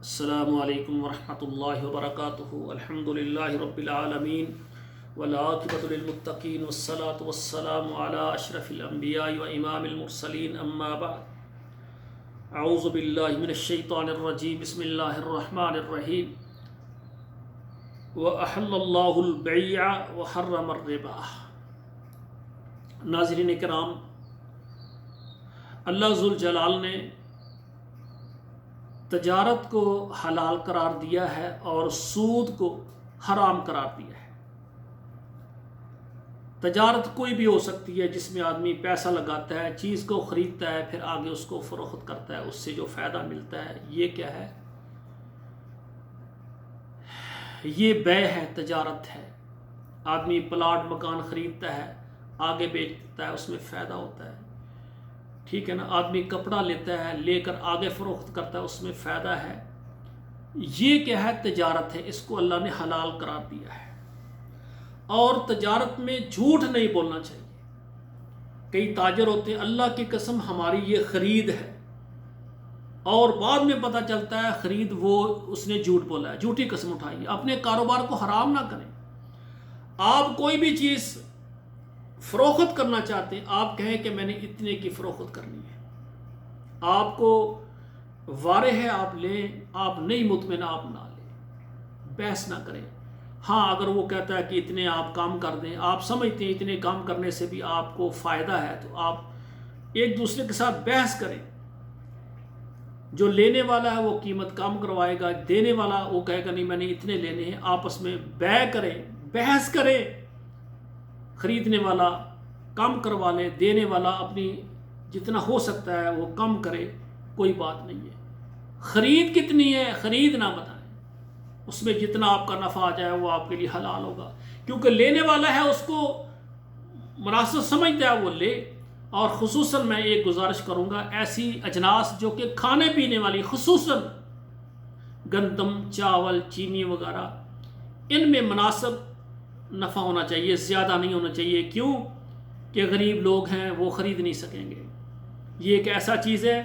السلام علیکم ورحمۃ اللہ وبرکاتہ۔ الحمد للہ رب العالمین والعاقبۃ للمتقین والصلاة والسلام علی اشرف الانبیاء و امام المرسلین، اما بعد۔ اعوذ باللہ من الشیطان الرجیم، بسم اللہ الرحمن الرحیم۔ وَأَحَلَّ اللَّهُ الْبَيْعَ وَحَرَّمَ الرِّبَا۔ ناظرین کرام، اللہ ذوالجلال نے تجارت کو حلال قرار دیا ہے اور سود کو حرام قرار دیا ہے۔ تجارت کوئی بھی ہو سکتی ہے جس میں آدمی پیسہ لگاتا ہے، چیز کو خریدتا ہے، پھر آگے اس کو فروخت کرتا ہے، اس سے جو فائدہ ملتا ہے، یہ کیا ہے؟ یہ بیع ہے، تجارت ہے۔ آدمی پلاٹ مکان خریدتا ہے، آگے بیچتا ہے، اس میں فائدہ ہوتا ہے، ٹھیک ہے نا۔ آدمی کپڑا لیتا ہے، لے کر آگے فروخت کرتا ہے، اس میں فائدہ ہے۔ یہ کیا ہے؟ تجارت ہے، اس کو اللہ نے حلال قرار دیا ہے۔ اور تجارت میں جھوٹ نہیں بولنا چاہیے۔ کئی تاجر ہوتے ہیں، اللہ کی قسم ہماری یہ خرید ہے، اور بعد میں پتہ چلتا ہے خرید وہ اس نے جھوٹ بولا ہے، جھوٹی قسم اٹھائی۔ اپنے کاروبار کو حرام نہ کریں۔ آپ کوئی بھی چیز فروخت کرنا چاہتے ہیں، آپ کہیں کہ میں نے اتنے کی فروخت کرنی ہے، آپ کو وارے ہے آپ لیں، آپ نہیں مطمئن آپ نہ لیں، بحث نہ کریں۔ ہاں، اگر وہ کہتا ہے کہ اتنے آپ کام کر دیں، آپ سمجھتے ہیں اتنے کام کرنے سے بھی آپ کو فائدہ ہے، تو آپ ایک دوسرے کے ساتھ بحث کریں۔ جو لینے والا ہے وہ قیمت کم کروائے گا، دینے والا وہ کہے گا نہیں میں نے اتنے لینے ہیں، آپس میں بیع کریں، بحث کریں۔ خریدنے والا کم کروا لے، دینے والا اپنی جتنا ہو سکتا ہے وہ کم کرے، کوئی بات نہیں ہے۔ خرید کتنی ہے، خرید نہ بتائیں، اس میں جتنا آپ کا نفع آ جائے وہ آپ کے لیے حلال ہوگا، کیونکہ لینے والا ہے اس کو مناسب سمجھتا ہے وہ لے۔ اور خصوصاً میں ایک گزارش کروں گا، ایسی اجناس جو کہ کھانے پینے والی، خصوصاً گندم، چاول، چینی وغیرہ، ان میں مناسب نفع ہونا چاہیے، زیادہ نہیں ہونا چاہیے۔ کیوں کہ غریب لوگ ہیں، وہ خرید نہیں سکیں گے۔ یہ ایک ایسا چیز ہے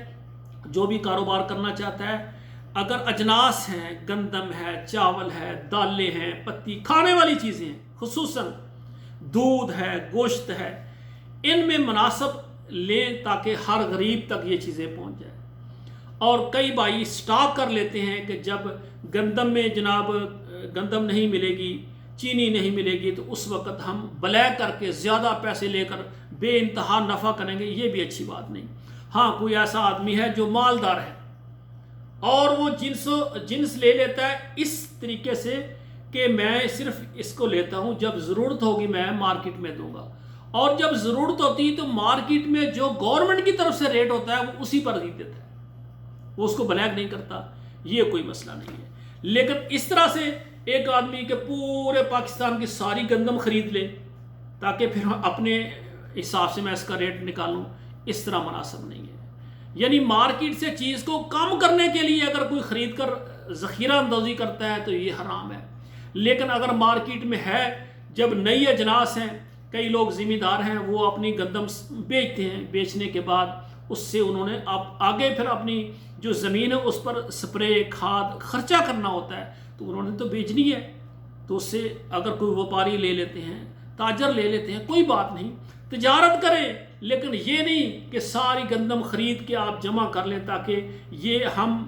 جو بھی کاروبار کرنا چاہتا ہے، اگر اجناس ہیں، گندم ہے، چاول ہے، دالیں ہیں، پتی کھانے والی چیزیں ہیں، خصوصاً دودھ ہے، گوشت ہے، ان میں مناسب لیں تاکہ ہر غریب تک یہ چیزیں پہنچ جائیں۔ اور کئی بھائی سٹاک کر لیتے ہیں کہ جب گندم میں جناب گندم نہیں ملے گی، چینی نہیں ملے گی، تو اس وقت ہم بلیک کر کے زیادہ پیسے لے کر بے انتہا نفع کریں گے، یہ بھی اچھی بات نہیں۔ ہاں، کوئی ایسا آدمی ہے جو مالدار ہے اور وہ جنس لے لیتا ہے اس طریقے سے کہ میں صرف اس کو لیتا ہوں، جب ضرورت ہوگی میں مارکیٹ میں دوں گا، اور جب ضرورت ہوتی تو مارکیٹ میں جو گورنمنٹ کی طرف سے ریٹ ہوتا ہے وہ اسی پر خرید دیتا ہے، وہ اس کو بلیک نہیں کرتا، یہ کوئی مسئلہ نہیں ہے۔ لیکن اس طرح سے ایک آدمی کے پورے پاکستان کی ساری گندم خرید لے تاکہ پھر اپنے حساب سے میں اس کا ریٹ نکالوں، اس طرح مناسب نہیں ہے۔ یعنی مارکیٹ سے چیز کو کم کرنے کے لیے اگر کوئی خرید کر ذخیرہ اندوزی کرتا ہے تو یہ حرام ہے۔ لیکن اگر مارکیٹ میں ہے، جب نئی اجناس ہیں، کئی لوگ ذمہ دار ہیں، وہ اپنی گندم بیچتے ہیں، بیچنے کے بعد اس سے انہوں نے آگے پھر اپنی جو زمین ہے اس پر سپرے، کھاد خرچہ کرنا ہوتا ہے، تو انہوں نے تو بیچنی ہے، تو اس سے اگر کوئی وپاری لے لیتے ہیں، تاجر لے لیتے ہیں، کوئی بات نہیں، تجارت کریں، لیکن یہ نہیں کہ ساری گندم خرید کے آپ جمع کر لیں تاکہ یہ ہم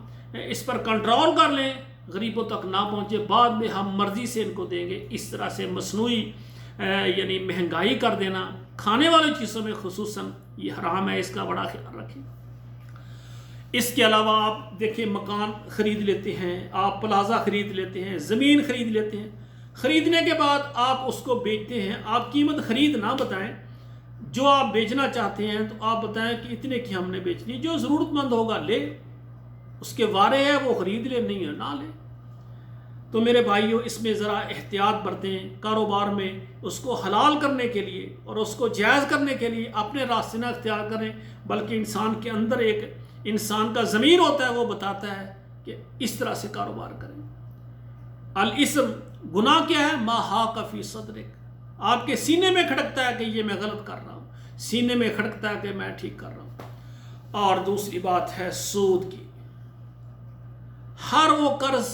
اس پر کنٹرول کر لیں، غریبوں تک نہ پہنچے، بعد میں ہم مرضی سے ان کو دیں گے۔ اس طرح سے مصنوعی یعنی مہنگائی کر دینا کھانے والی چیزوں میں خصوصاً یہ حرام ہے، اس کا بڑا خیال رکھیں۔ اس کے علاوہ آپ دیکھیں، مکان خرید لیتے ہیں، آپ پلازہ خرید لیتے ہیں، زمین خرید لیتے ہیں، خریدنے کے بعد آپ اس کو بیچتے ہیں، آپ قیمت خرید نہ بتائیں، جو آپ بیچنا چاہتے ہیں تو آپ بتائیں کہ اتنے کی ہم نے بیچنی، جو ضرورت مند ہوگا لے، اس کے وارے ہے وہ خرید لے، نہیں ہے نہ لے۔ تو میرے بھائیوں، اس میں ذرا احتیاط برتیں، کاروبار میں اس کو حلال کرنے کے لیے اور اس کو جائز کرنے کے لیے اپنے راستے نہ اختیار کریں، بلکہ انسان کے اندر ایک انسان کا ضمیر ہوتا ہے، وہ بتاتا ہے کہ اس طرح سے کاروبار کریں۔ الاسم، گناہ کیا ہے؟ ما حاق فی صدرک، آپ کے سینے میں کھڑکتا ہے کہ یہ میں غلط کر رہا ہوں، سینے میں کھڑکتا ہے کہ میں ٹھیک کر رہا ہوں۔ اور دوسری بات ہے سود کی۔ ہر وہ قرض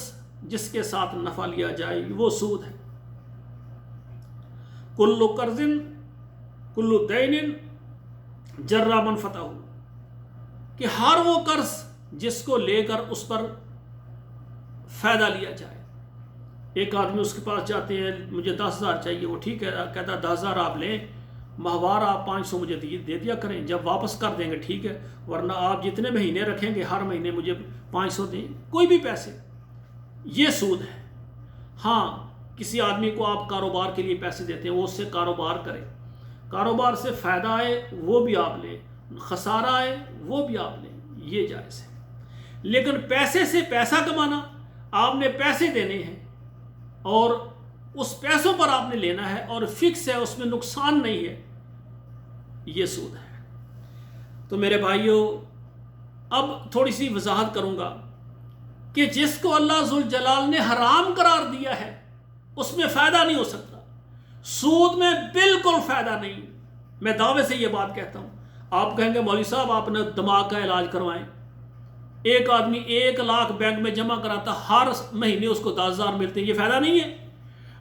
جس کے ساتھ نفع لیا جائے وہ سود ہے. کل قرض کل دین جرا منفتہ ہو، کہ ہر وہ قرض جس کو لے کر اس پر فائدہ لیا جائے. ایک آدمی اس کے پاس جاتے ہیں مجھے 10,000 چاہیے، وہ ٹھیک ہے کہتا ہے 10,000 آپ لیں، ماہوار آپ 500 مجھے دے دیا کریں، جب واپس کر دیں گے ٹھیک ہے، ورنہ آپ جتنے مہینے رکھیں گے ہر مہینے مجھے 500 دیں، کوئی بھی پیسے. یہ سود ہے. ہاں کسی آدمی کو آپ کاروبار کے لیے پیسے دیتے ہیں، وہ اس سے کاروبار کرے، کاروبار سے فائدہ آئے وہ بھی آپ لیں، خسارہ آئے وہ بھی آپ لیں، یہ جائز ہے. لیکن پیسے سے پیسہ کمانا، آپ نے پیسے دینے ہیں اور اس پیسوں پر آپ نے لینا ہے اور فکس ہے، اس میں نقصان نہیں ہے، یہ سود ہے. تو میرے بھائیوں اب تھوڑی سی وضاحت کروں گا کہ جس کو اللہ ذوالجلال نے حرام قرار دیا ہے اس میں فائدہ نہیں ہو سکتا. سود میں بالکل فائدہ نہیں. میں دعوے سے یہ بات کہتا ہوں. آپ کہیں گے مولوی صاحب آپ نے دماغ کا علاج کروائیں. ایک آدمی 1 لاکھ بینک میں جمع کراتا، ہر مہینے اس کو 10,000 ملتے ہیں، یہ فائدہ نہیں ہے؟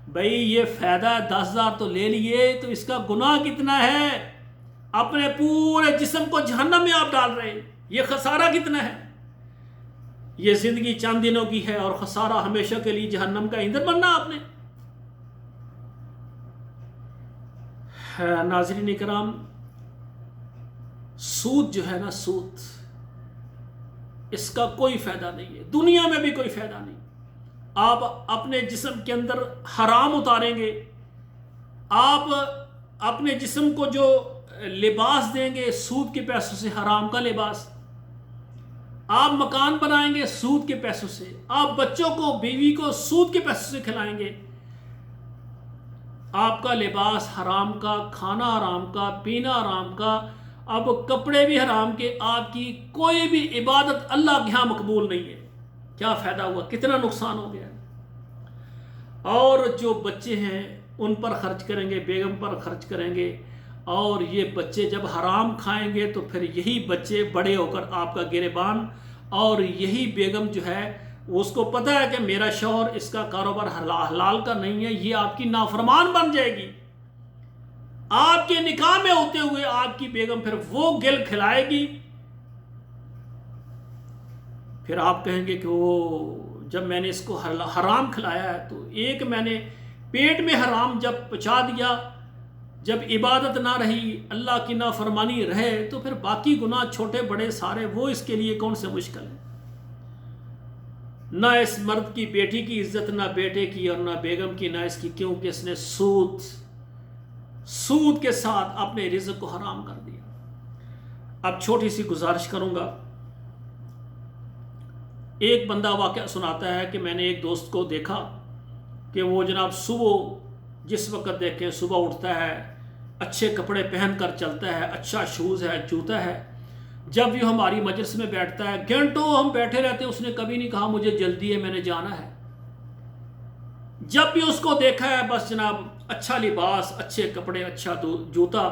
بھائی یہ فائدہ ہے، 10,000 تو لے لیے، تو اس کا گناہ کتنا ہے؟ اپنے پورے جسم کو جہنم میں آپ ڈال رہے ہیں. یہ خسارہ کتنا ہے؟ یہ زندگی چند دنوں کی ہے اور خسارہ ہمیشہ کے لیے جہنم کا ایندھن بننا آپ نے. ناظرین اکرام، سود جو ہے نا، سود اس کا کوئی فائدہ نہیں ہے، دنیا میں بھی کوئی فائدہ نہیں. آپ اپنے جسم کے اندر حرام اتاریں گے، آپ اپنے جسم کو جو لباس دیں گے سود کے پیسوں سے، حرام کا لباس، آپ مکان بنائیں گے سود کے پیسوں سے، آپ بچوں کو بیوی کو سود کے پیسوں سے کھلائیں گے، آپ کا لباس حرام کا، کھانا حرام کا، پینا حرام کا، اب کپڑے بھی حرام کے، آپ کی کوئی بھی عبادت اللہ کے ہاں مقبول نہیں ہے. کیا فائدہ ہوا؟ کتنا نقصان ہو گیا. اور جو بچے ہیں ان پر خرچ کریں گے، بیگم پر خرچ کریں گے، اور یہ بچے جب حرام کھائیں گے تو پھر یہی بچے بڑے ہو کر آپ کا گریبان، اور یہی بیگم جو ہے اس کو پتہ ہے کہ میرا شوہر اس کا کاروبار حلال کا نہیں ہے، یہ آپ کی نافرمان بن جائے گی. آپ کے نکاح میں ہوتے ہوئے آپ کی بیگم پھر وہ گل کھلائے گی. پھر آپ کہیں گے کہ وہ جب میں نے اس کو حرام کھلایا ہے تو ایک میں نے پیٹ میں حرام جب پچا دیا، جب عبادت نہ رہی، اللہ کی نافرمانی رہے، تو پھر باقی گناہ چھوٹے بڑے سارے وہ اس کے لیے کون سے مشکل ہے. نہ اس مرد کی بیٹی کی عزت، نہ بیٹے کی اور نہ بیگم کی، نہ اس کی، کیونکہ اس نے سود کے ساتھ اپنے رزق کو حرام کر دیا. اب چھوٹی سی گزارش کروں گا. ایک بندہ واقعہ سناتا ہے کہ میں نے ایک دوست کو دیکھا کہ وہ جناب صبح جس وقت دیکھیں صبح اٹھتا ہے، اچھے کپڑے پہن کر چلتا ہے، اچھا شوز ہے، جوتا ہے. جب بھی ہماری مجلس میں بیٹھتا ہے گھنٹوں ہم بیٹھے رہتے ہیں، اس نے کبھی نہیں کہا مجھے جلدی ہے میں نے جانا ہے. جب بھی اس کو دیکھا ہے بس جناب اچھا لباس، اچھے کپڑے، اچھا جوتا.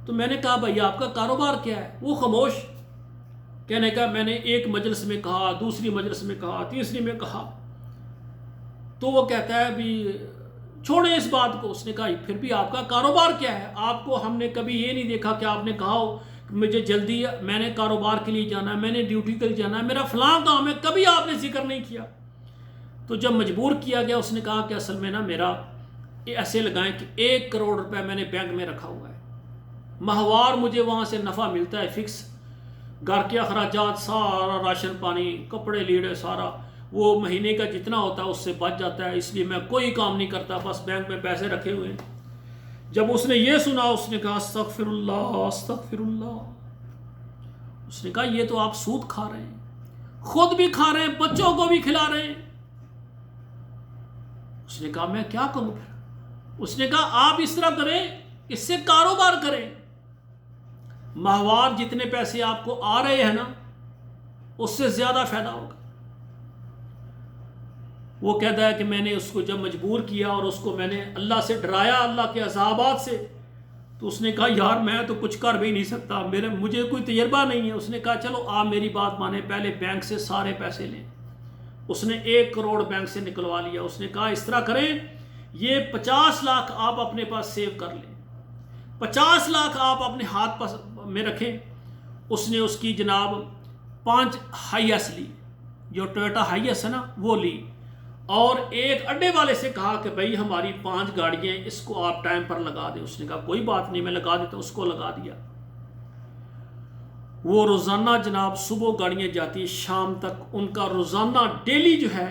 تو میں نے کہا بھائی آپ کا کاروبار کیا ہے؟ وہ خاموش. کہنے کا میں نے ایک مجلس میں کہا، دوسری مجلس میں کہا، تیسری میں کہا. تو وہ کہتا ہے بھی چھوڑیں اس بات کو. اس نے کہا پھر بھی آپ کا کاروبار کیا ہے؟ آپ کو ہم نے کبھی یہ نہیں دیکھا کہ آپ نے کہا ہو مجھے جلدی ہے، میں نے کاروبار کے لیے جانا ہے، میں نے ڈیوٹی کے لیے جانا ہے، میرا فلاں کام ہے، کبھی آپ نے ذکر نہیں کیا. تو جب مجبور کیا گیا اس نے کہا کہ اصل میں نا میرا ایسے لگائیں کہ 1 کروڑ روپے میں نے بینک میں رکھا ہوا ہے، ماہوار مجھے وہاں سے نفع ملتا ہے فکس، گھر کے اخراجات سارا، راشن پانی، کپڑے لیڑے سارا وہ مہینے کا جتنا ہوتا ہے اس سے بچ جاتا ہے، اس لیے میں کوئی کام نہیں کرتا، بس بینک میں پیسے رکھے ہوئے ہیں. جب اس نے یہ سنا اس نے کہا استغفر اللہ استغفر اللہ. اس نے کہا یہ تو آپ سود کھا رہے ہیں، خود بھی کھا رہے ہیں، بچوں کو بھی کھلا رہے ہیں. اس نے کہا میں کیا کروں پھر؟ اس نے کہا آپ اس طرح کریں، اس سے کاروبار کریں، ماہوار جتنے پیسے آپ کو آ رہے ہیں نا اس سے زیادہ فائدہ ہوگا. وہ کہتا ہے کہ میں نے اس کو جب مجبور کیا اور اس کو میں نے اللہ سے ڈرایا، اللہ کے عذابات سے، تو اس نے کہا یار میں تو کچھ کر بھی نہیں سکتا، مجھے کوئی تجربہ نہیں ہے۔ اس نے کہا چلو آپ میری بات مانیں، پہلے بینک سے سارے پیسے لیں۔ اس نے 1 کروڑ بینک سے نکلوا لیا۔ اس نے کہا اس طرح کریں، یہ 50 لاکھ آپ اپنے پاس سیو کر لیں، 50 لاکھ آپ اپنے ہاتھ میں رکھیں۔ اس نے اس کی جناب 5 ہائی ایس لی، جو ٹویوٹا ہائی ایس ہے نا وہ لی، اور ایک اڈے والے سے کہا کہ بھائی ہماری 5 گاڑیاں، اس کو آپ ٹائم پر لگا دیں۔ اس نے کہا کوئی بات نہیں، میں لگا دیتا، اس کو لگا دیا۔ وہ روزانہ جناب صبح گاڑیاں جاتی، شام تک ان کا روزانہ ڈیلی جو ہے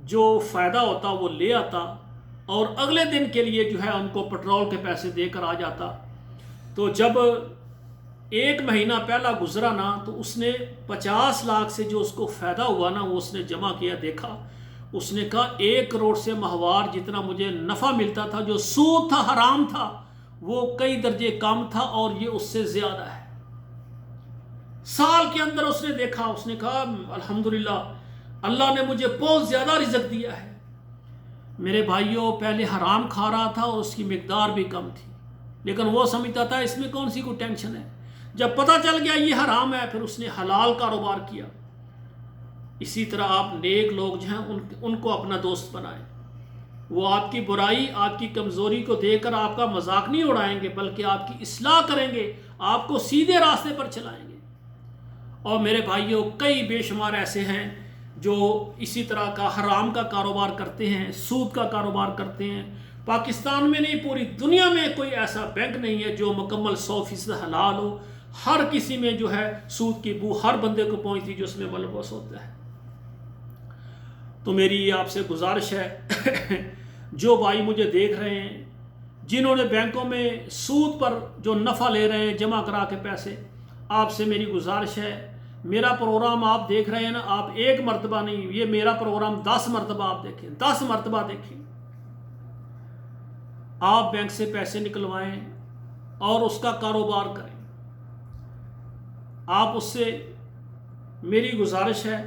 جو فائدہ ہوتا وہ لے آتا، اور اگلے دن کے لیے جو ہے ان کو پٹرول کے پیسے دے کر آ جاتا۔ تو جب 1 مہینہ پہلا گزرا نا، تو اس نے 50 لاکھ سے جو اس کو فائدہ ہوا نا، وہ اس نے جمع کیا، دیکھا۔ اس نے کہا 1 کروڑ سے ماہوار جتنا مجھے نفع ملتا تھا، جو سود تھا، حرام تھا، وہ کئی درجے کم تھا، اور یہ اس سے زیادہ ہے۔ سال کے اندر اس نے دیکھا، اس نے کہا الحمدللہ اللہ نے مجھے بہت زیادہ رزق دیا ہے۔ میرے بھائیوں، پہلے حرام کھا رہا تھا اور اس کی مقدار بھی کم تھی، لیکن وہ سمجھتا تھا اس میں کون سی کوئی ٹینشن ہے۔ جب پتہ چل گیا یہ حرام ہے، پھر اس نے حلال کاروبار کیا۔ اسی طرح آپ نیک لوگ جو ہیں ان کو اپنا دوست بنائیں۔ وہ آپ کی برائی، آپ کی کمزوری کو دیکھ کر آپ کا مذاق نہیں اڑائیں گے، بلکہ آپ کی اصلاح کریں گے، آپ کو سیدھے راستے پر چلائیں گے۔ اور میرے بھائیوں، کئی بے شمار ایسے ہیں جو اسی طرح کا حرام کا کاروبار کرتے ہیں، سود کا کاروبار کرتے ہیں۔ پاکستان میں نہیں، پوری دنیا میں کوئی ایسا بینک نہیں ہے جو مکمل 100% حلال ہو۔ ہر کسی میں جو ہے سود کی بو ہر بندے کو پہنچتی جو اس میں ملوث ہوتا ہے۔ تو میری یہ آپ سے گزارش ہے، جو بھائی مجھے دیکھ رہے ہیں، جنہوں نے بینکوں میں سود پر جو نفع لے رہے ہیں جمع کرا کے پیسے، آپ سے میری گزارش ہے، میرا پروگرام آپ دیکھ رہے ہیں نا، آپ 1 مرتبہ نہیں، یہ میرا پروگرام 10 مرتبہ آپ دیکھیں، 10 مرتبہ دیکھیں۔ آپ بینک سے پیسے نکلوائیں اور اس کا کاروبار کریں۔ آپ اس سے، میری گزارش ہے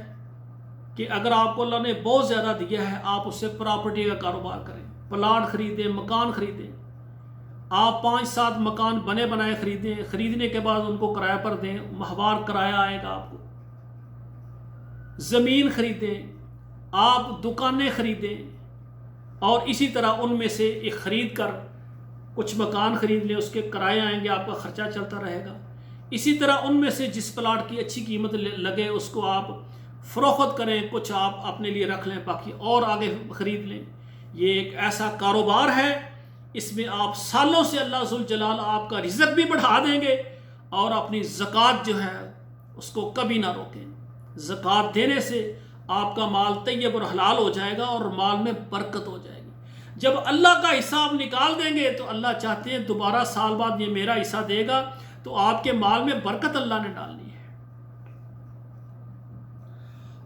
کہ اگر آپ کو اللہ نے بہت زیادہ دیا ہے، آپ اس سے پراپرٹی کا کاروبار کریں، پلاٹ خریدیں، مکان خریدیں۔ آپ 5-7 مکان بنے بنائے خریدیں، خریدنے کے بعد ان کو کرایہ پر دیں، ماہوار کرایہ آئے گا آپ کو۔ زمین خریدیں، آپ دکانیں خریدیں، اور اسی طرح ان میں سے ایک خرید کر کچھ مکان خرید لیں، اس کے کرایہ آئیں گے، آپ کا خرچہ چلتا رہے گا۔ اسی طرح ان میں سے جس پلاٹ کی اچھی قیمت لگے اس کو آپ فروخت کریں، کچھ آپ اپنے لیے رکھ لیں، باقی اور آگے خرید لیں۔ یہ ایک ایسا کاروبار ہے، اس میں آپ سالوں سے اللہ ذوالجلال آپ کا رزق بھی بڑھا دیں گے، اور اپنی زکوٰۃ جو ہے اس کو کبھی نہ روکیں۔ زکوٰۃ دینے سے آپ کا مال طیب اور حلال ہو جائے گا، اور مال میں برکت ہو جائے گی۔ جب اللہ کا حساب نکال دیں گے تو اللہ چاہتے ہیں دوبارہ سال بعد یہ میرا حصہ دے گا، تو آپ کے مال میں برکت اللہ نے ڈالنی ہے۔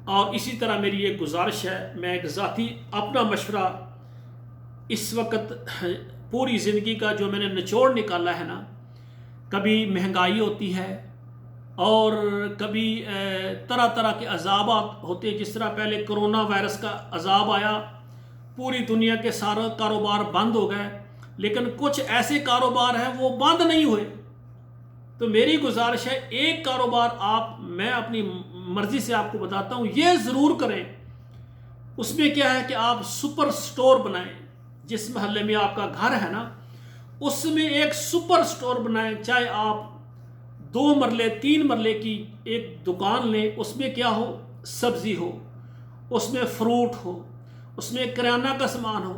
اور اسی طرح میری ایک گزارش ہے، میں ایک ذاتی اپنا مشورہ اس وقت پوری زندگی کا جو میں نے نچوڑ نکالا ہے نا، کبھی مہنگائی ہوتی ہے، اور کبھی طرح طرح کے عذابات ہوتے ہیں۔ جس طرح پہلے کرونا وائرس کا عذاب آیا، پوری دنیا کے سارے کاروبار بند ہو گئے، لیکن کچھ ایسے کاروبار ہیں وہ بند نہیں ہوئے۔ تو میری گزارش ہے، ایک کاروبار میں اپنی مرضی سے آپ کو بتاتا ہوں، یہ ضرور کریں۔ اس میں کیا ہے کہ آپ سپر سٹور بنائیں۔ جس محلے میں آپ کا گھر ہے نا، اس میں ایک سپر سٹور بنائیں، چاہے آپ 2 مرلے 3 مرلے کی ایک دکان لیں، اس میں کیا ہو، سبزی ہو، اس میں فروٹ ہو، اس میں کریانہ کا سامان ہو،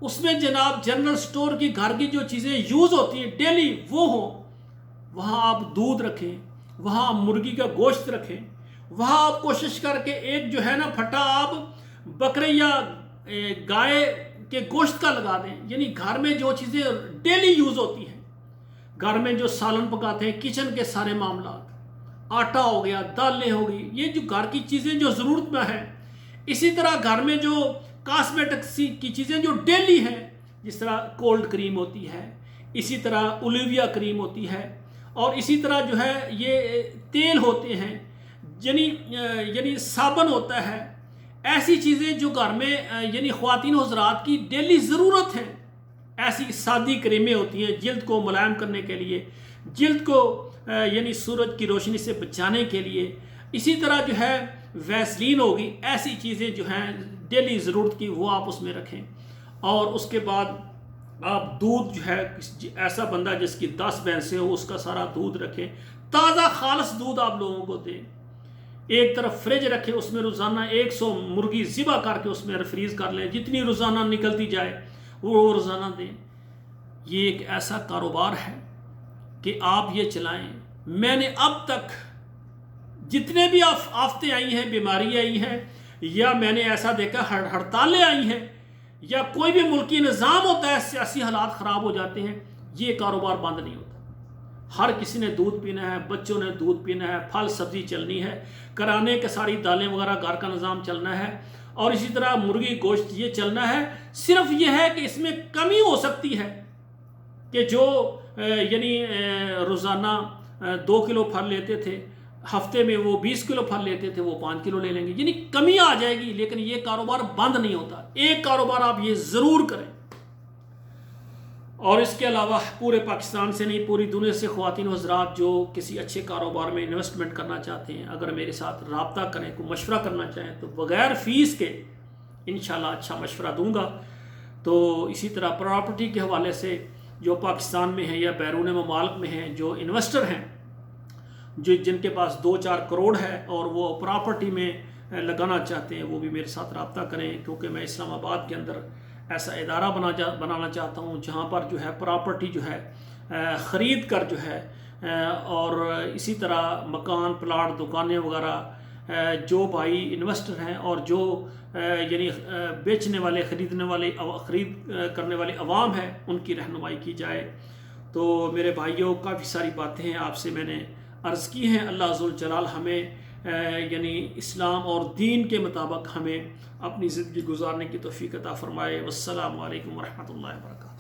اس میں جناب جنرل سٹور کی گھر کی جو چیزیں یوز ہوتی ہیں ڈیلی وہ ہوں۔ وہاں آپ دودھ رکھیں، وہاں آپ مرغی کا گوشت رکھیں، وہاں آپ کوشش کر کے ایک جو ہے نا پھٹا آپ بکرے یا گائے کے گوشت کا لگا دیں۔ یعنی گھر میں جو چیزیں ڈیلی یوز ہوتی ہیں، گھر میں جو سالن پکاتے ہیں، کچن کے سارے معاملات، آٹا ہو گیا، دالیں ہو گئی، یہ جو گھر کی چیزیں جو ضرورت میں ہیں۔ اسی طرح گھر میں جو کاسمیٹکس کی چیزیں جو ڈیلی ہیں، جس طرح کولڈ کریم ہوتی ہے، اسی طرح اولیویا کریم ہوتی ہے، اور اسی طرح جو ہے یہ تیل ہوتے ہیں، یعنی صابن ہوتا ہے، ایسی چیزیں جو گھر میں یعنی خواتین حضرات کی ڈیلی ضرورت ہیں، ایسی سادی کریمیں ہوتی ہیں جلد کو ملائم کرنے کے لیے، جلد کو یعنی سورج کی روشنی سے بچانے کے لیے. اسی طرح جو ہے ویسلین ہوگی، ایسی چیزیں جو ہیں ڈیلی ضرورت کی وہ آپ اس میں رکھیں. اور اس کے بعد آپ دودھ جو ہے، ایسا بندہ جس کی 10 بھینسیں ہو اس کا سارا دودھ رکھیں، تازہ خالص دودھ آپ لوگوں کو دیں. ایک طرف فریج رکھیں، اس میں روزانہ 100 مرغی ذبح کر کے اس میں ریفریز کر لیں، جتنی روزانہ نکلتی جائے وہ روزانہ دیں. یہ ایک ایسا کاروبار ہے کہ آپ یہ چلائیں. میں نے اب تک جتنے بھی آفتیں آئی ہیں، بیماری آئی ہیں، یا میں نے ایسا دیکھا ہڑتالیں آئی ہیں، یا کوئی بھی ملکی نظام ہوتا ہے، سیاسی حالات خراب ہو جاتے ہیں، یہ کاروبار بند نہیں ہوتا. ہر کسی نے دودھ پینا ہے، بچوں نے دودھ پینا ہے، پھل سبزی چلنی ہے، کرانے کے ساری دالیں وغیرہ گھر کا نظام چلنا ہے، اور اسی طرح مرغی گوشت یہ چلنا ہے. صرف یہ ہے کہ اس میں کمی ہو سکتی ہے کہ جو یعنی روزانہ 2 کلو پھل لیتے تھے، ہفتے میں وہ 20 کلو پھل لیتے تھے، وہ 5 کلو لے لیں گے. یعنی کمی آ جائے گی، لیکن یہ کاروبار بند نہیں ہوتا. ایک کاروبار آپ یہ ضرور کریں. اور اس کے علاوہ پورے پاکستان سے نہیں، پوری دنیا سے خواتین و حضرات جو کسی اچھے کاروبار میں انویسٹمنٹ کرنا چاہتے ہیں، اگر میرے ساتھ رابطہ کریں، کوئی مشورہ کرنا چاہیں تو بغیر فیس کے انشاءاللہ اچھا مشورہ دوں گا. تو اسی طرح پراپرٹی کے حوالے سے جو پاکستان میں ہیں یا بیرون ممالک میں ہیں، جو انویسٹر ہیں، جن کے پاس 2-4 کروڑ ہے اور وہ پراپرٹی میں لگانا چاہتے ہیں، وہ بھی میرے ساتھ رابطہ کریں. کیونکہ میں اسلام آباد کے اندر ایسا ادارہ بنانا چاہتا ہوں جہاں پر جو ہے پراپرٹی جو ہے خرید کر جو ہے، اور اسی طرح مکان، پلاٹ، دکانیں وغیرہ جو بھائی انویسٹر ہیں اور جو یعنی بیچنے والے، خرید کرنے والے عوام ہیں، ان کی رہنمائی کی جائے. تو میرے بھائیوں، کافی ساری باتیں ہیں آپ سے میں نے عرض کی ہیں. اللہ ذوالجلال ہمیں یعنی اسلام اور دین کے مطابق ہمیں اپنی زندگی گزارنے کی توفیق عطا فرمائے. والسلام علیکم ورحمۃ اللہ وبرکاتہ.